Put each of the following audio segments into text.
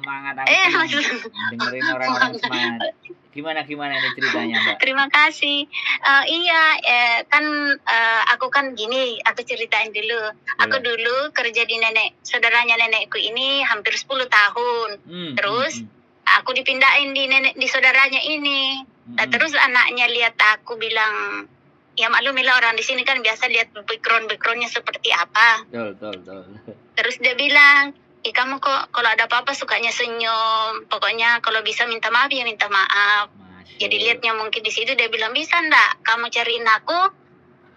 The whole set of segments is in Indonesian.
semangat, aku senang dengerin orang-orang semangat. Gimana ini ceritanya, Mbak? Terima kasih. Iya, kan aku kan gini, aku ceritain dulu. Aku dulu kerja di saudaranya nenekku ini hampir 10 tahun. Terus aku dipindahin di saudaranya ini. Nah, terus anaknya lihat aku bilang, ya maklumilah orang di sini kan biasa lihat backgroundnya seperti apa. Betul. Terus dia bilang, kamu kok kalau ada apa-apa sukanya senyum. Pokoknya kalau bisa minta maaf ya minta maaf. Jadi lihatnya mungkin di situ dia bilang, bisa ndak kamu cariin aku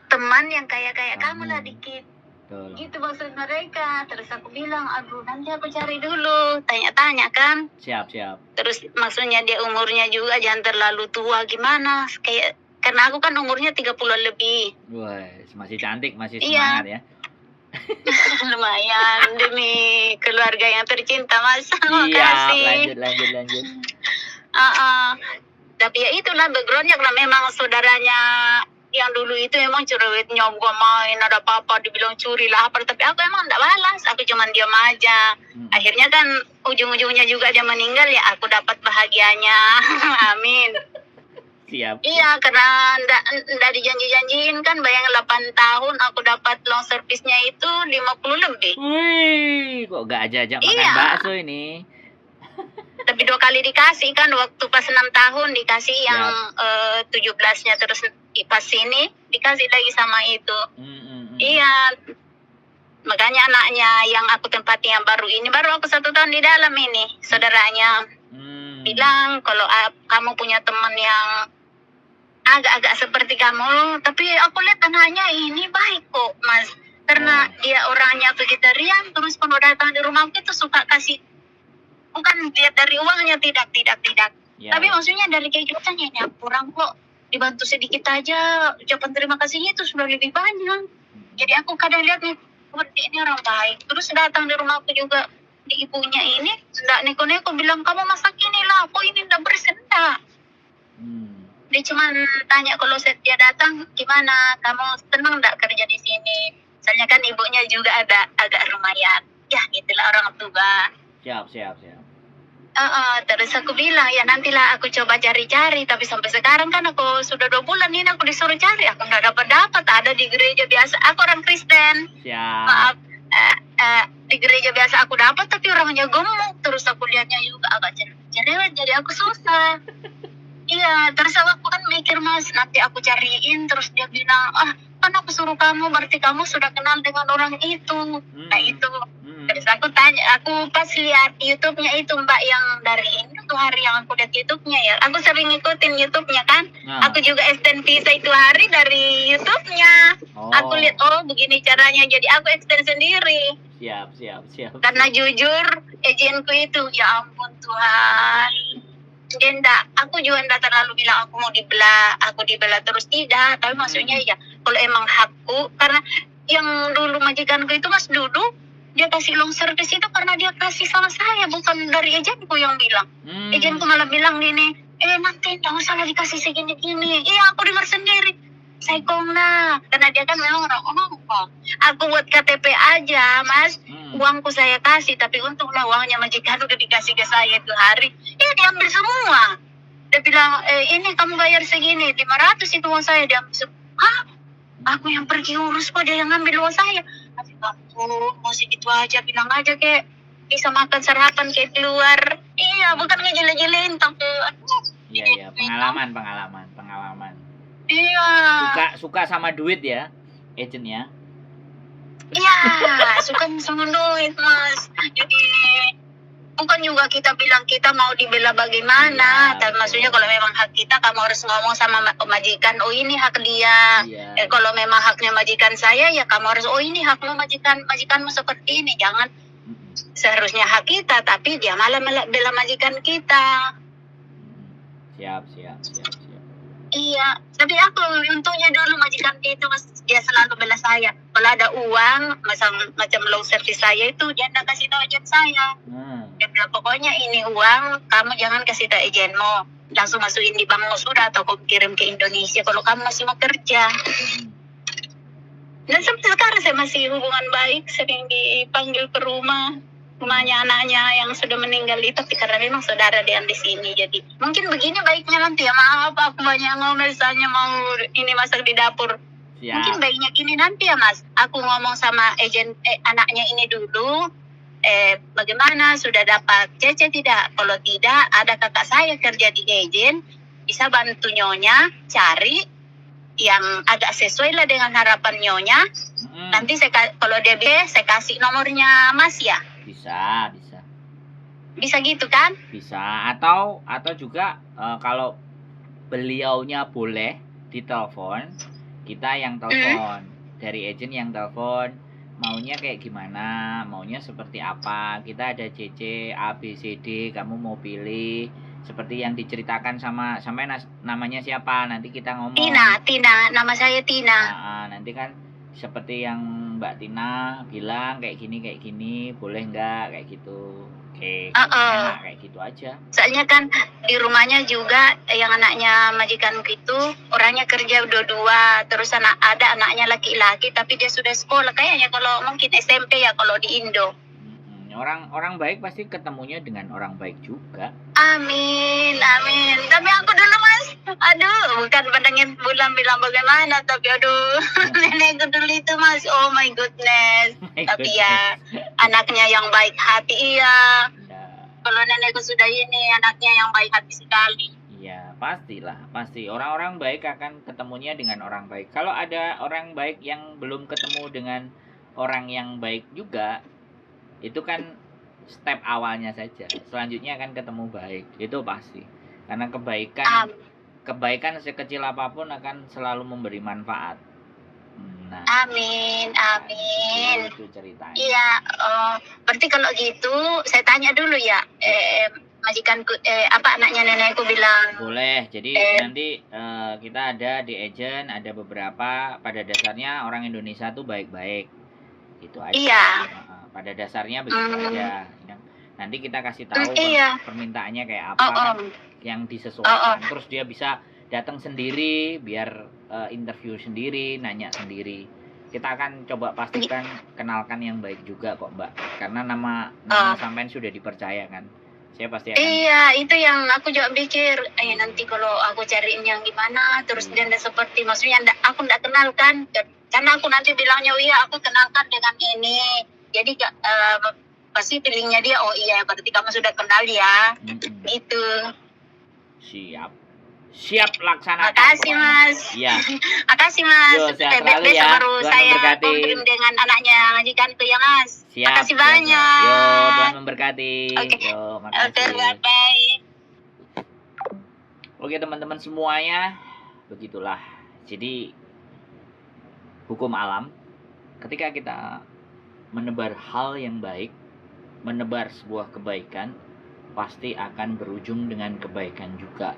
teman yang kayak kamu lah dikit. Betul. Gitu maksud mereka. Terus aku bilang, aduh nanti aku cari dulu. Tanya-tanya kan. Siap. Terus maksudnya dia umurnya juga jangan terlalu tua gimana. Karena aku kan umurnya 30 lebih. Wah, masih cantik, masih semangat ya. Lumayan demi keluarga yang tercinta, Mas. Makasih. Lanjut. Tapi ya itulah backgroundnya, karena memang saudaranya yang dulu itu emang cerewetnya, gua main ada apa-apa dibilang curi lah apa, tapi aku emang enggak balas, aku cuma diam aja. Akhirnya kan ujung-ujungnya juga dia meninggal, ya aku dapat bahagianya. Amin. Siap. Iya, karena enggak dijanji-janjiin kan, bayang 8 tahun aku dapat long service-nya itu 50 lebih. Wih, kok gak ajak-ajak makan bakso ini? Tapi 2 kali dikasih kan, waktu pas 6 tahun dikasih yang 17-nya, terus pas sini dikasih lagi sama itu. Iya, makanya anaknya yang aku tempati yang baru ini, baru aku 1 tahun di dalam ini, saudaranya bilang kalau kamu punya teman yang agak-agak seperti kamu, tapi aku lihat anaknya ini baik kok, Mas. Karena dia orangnya vegetarian, terus kalau datang di rumahku itu suka kasih, bukan lihat dari uangnya, tidak. Tapi maksudnya dari kehidupannya, ya kurang kok, dibantu sedikit aja, ucapan terima kasihnya itu sudah lebih banyak. Jadi aku kadang lihat nih, ini orang baik. Terus datang di rumahku juga, di ibunya ini, enggak neko-neko bilang, kamu masak inilah, kok ini enggak bersih, enggak. Dia cuma tanya kalau dia datang, gimana, kamu senang enggak kerja di sini? Soalnya kan ibunya juga ada agak lumayan. Ya, itulah orang tua. Siap. Terus aku bilang, ya nantilah aku coba cari-cari. Tapi sampai sekarang kan aku sudah 2 bulan ini aku disuruh cari. Aku nggak dapat. Ada di gereja biasa. Aku orang Kristen. Siap. Maaf, di gereja biasa aku dapat, tapi orangnya gemuk. Terus aku lihatnya juga agak cerewet, jadi aku susah. Iya, terus aku kan mikir, Mas, nanti aku cariin. Terus dia bilang, kan aku suruh kamu, berarti kamu sudah kenal dengan orang itu. Nah itu. Terus aku tanya, aku pas lihat YouTube-nya itu, Mbak, yang dari ini tuh hari yang aku lihat YouTube-nya ya. Aku sering ngikutin YouTube-nya kan. Aku juga extend visa itu hari dari YouTube-nya. Aku lihat, begini caranya, jadi aku extend sendiri. Siap. Karena jujur, agenku itu, ya ampun Tuhan. Aku juga enggak terlalu bilang aku mau dibela terus, tidak. Tapi maksudnya ya, kalau emang hakku, karena yang dulu majikanku itu, Mas, dulu dia kasih long service itu karena dia kasih sama saya, bukan dari agenku yang bilang. Agenku malah bilang gini, nanti enggak usah lah dikasih segini-gini. Iya, aku dengar sendiri. Saya lah, karena dia kan memang orang kok. Aku buat KTP aja, Mas. Uangku saya kasih, tapi untunglah uangnya majikan udah dikasih ke saya itu hari. Diambil semua. Dia bilang, ini kamu bayar segini, 500 itu uang saya. Diambil semua. Aku yang pergi urus kok, dia yang ngambil uang saya. Tapi kamu masih gitu aja, bilang aja kayak bisa makan sarapan kayak di luar. Iya, bukan ngejele-jelein, tapi Iya, pengalaman. Iya. Suka sama duit ya, agentnya. Iya, suka sama duit, Mas. Jadi bukan juga kita bilang kita mau dibela bagaimana, tapi maksudnya kalau memang hak kita, kamu harus ngomong sama majikan, ini hak dia. Kalau memang haknya majikan saya, ya kamu harus, ini hakmu majikanmu seperti ini. Jangan seharusnya hak kita, tapi dia malah bela majikan kita. Siap. Iya, tapi aku untungnya dulu majikan itu, Mas, dia selalu bela saya. Kalau ada uang, macam low service saya itu, dia enggak kasih tahu agen saya. Dia bilang, pokoknya ini uang, kamu jangan kasih tahu agenmu. Langsung masukin di bankmu sudah, atau kamu kirim ke Indonesia kalau kamu masih mau kerja. Dan sampai sekarang saya masih hubungan baik, sering dipanggil ke rumah. rumahnya anaknya yang sudah meninggal itu, tapi karena memang saudara dia yang di sini, jadi mungkin begini baiknya nanti ya. Maaf aku banyak ngomong, misalnya mau ini masak di dapur. Siap. Mungkin baiknya gini nanti ya Mas, aku ngomong sama agen anaknya ini dulu, bagaimana sudah dapat CC tidak? Kalau tidak, ada kakak saya kerja di agen, bisa bantu Nyonya cari yang agak sesuai lah dengan harapan Nyonya. Nanti kalau dia bisa, saya kasih nomornya Mas ya. Bisa. Bisa gitu kan? Bisa. Atau juga kalau beliaunya boleh ditelepon, kita yang telepon, dari agent yang telepon, maunya kayak gimana, maunya seperti apa. Kita ada CC A B C D, kamu mau pilih seperti yang diceritakan sama namanya siapa, nanti kita ngomong. Tina, nama saya Tina. Nah, nanti kan seperti yang Mbak Tina bilang kayak gini, boleh nggak kayak gitu. Oke, enak kayak gitu aja. Soalnya kan di rumahnya juga yang anaknya majikanku itu orangnya kerja dua-dua, terus ada anaknya laki-laki tapi dia sudah sekolah, kayaknya kalau mungkin SMP ya kalau di Indo. Orang baik pasti ketemunya dengan orang baik juga. Amin. Tapi aku dulu Mas, bukan pandangin bulan bilang bagaimana, tapi nenekku dulu itu Mas, oh my goodness. Tapi ya anaknya yang baik hati, iya. Kalau nenekku sudah ini, anaknya yang baik hati sekali. Iya, pasti. Orang-orang baik akan ketemunya dengan orang baik. Kalau ada orang baik yang belum ketemu dengan orang yang baik juga, itu kan step awalnya saja. Selanjutnya akan ketemu baik, itu pasti. Karena kebaikan sekecil apapun akan selalu memberi manfaat. Nah, amin. Itu ceritanya. Iya, berarti kalau gitu saya tanya dulu ya, majikanku anaknya nenekku bilang. Boleh. Jadi nanti kita ada di agent, ada beberapa, pada dasarnya orang Indonesia tuh baik-baik. Itu aja. Iya. Pada dasarnya begitu aja. Nanti kita kasih tahu permintaannya kayak apa kan, yang disesuaikan. Terus dia bisa datang sendiri, biar interview sendiri, nanya sendiri. Kita akan coba pastikan kenalkan yang baik juga kok Mbak. Karena nama sampean sudah dipercaya kan. Saya pasti akan. Iya, itu yang aku juga pikir. Nanti kalau aku cariin yang gimana, terus dia seperti, maksudnya aku nggak kenal kan. Karena aku nanti bilangnya, iya aku kenalkan dengan ini. Jadi pasti pilihnya dia, oh iya berarti kamu sudah kenal ya. Itu. Siap laksanakan. Makasih Mas. Iya. Makasih Mas. Yo, sehat selalu ya. Baru saya konfirm dengan anaknya majikan itu ya Mas. Siap. Makasih banyak. Yo, Tuhan memberkati. Yo, makasih. Bye. Oke teman-teman semuanya, begitulah. Jadi hukum alam, ketika kita menebar hal yang baik, menebar sebuah kebaikan, pasti akan berujung dengan kebaikan juga.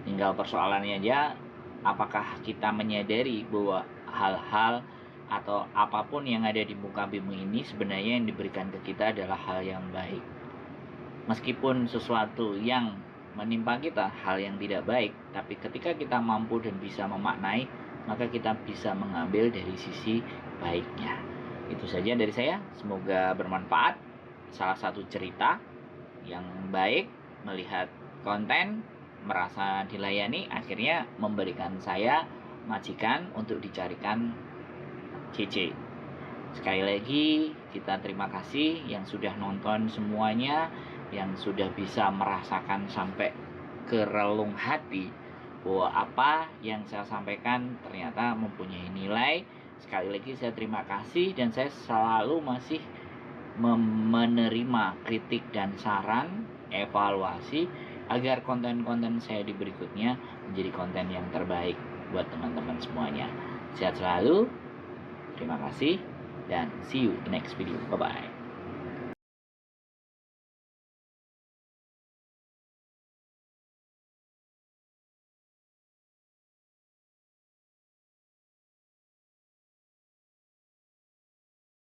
Tinggal persoalannya aja, apakah kita menyadari bahwa hal-hal atau apapun yang ada di muka bumi ini sebenarnya yang diberikan ke kita adalah hal yang baik. Meskipun sesuatu yang menimpa kita hal yang tidak baik, tapi ketika kita mampu dan bisa memaknai, maka kita bisa mengambil dari sisi baiknya. Itu saja dari saya, semoga bermanfaat. Salah satu cerita yang baik, melihat konten, merasa dilayani, akhirnya memberikan saya majikan untuk dicarikan CC. Sekali lagi kita terima kasih yang sudah nonton semuanya, yang sudah bisa merasakan sampai ke relung hati bahwa apa yang saya sampaikan ternyata mempunyai nilai. Sekali lagi saya terima kasih, dan saya selalu masih menerima kritik dan saran, evaluasi, agar konten-konten saya di berikutnya menjadi konten yang terbaik buat teman-teman semuanya. Sehat selalu, terima kasih, dan see you in next video. Bye-bye.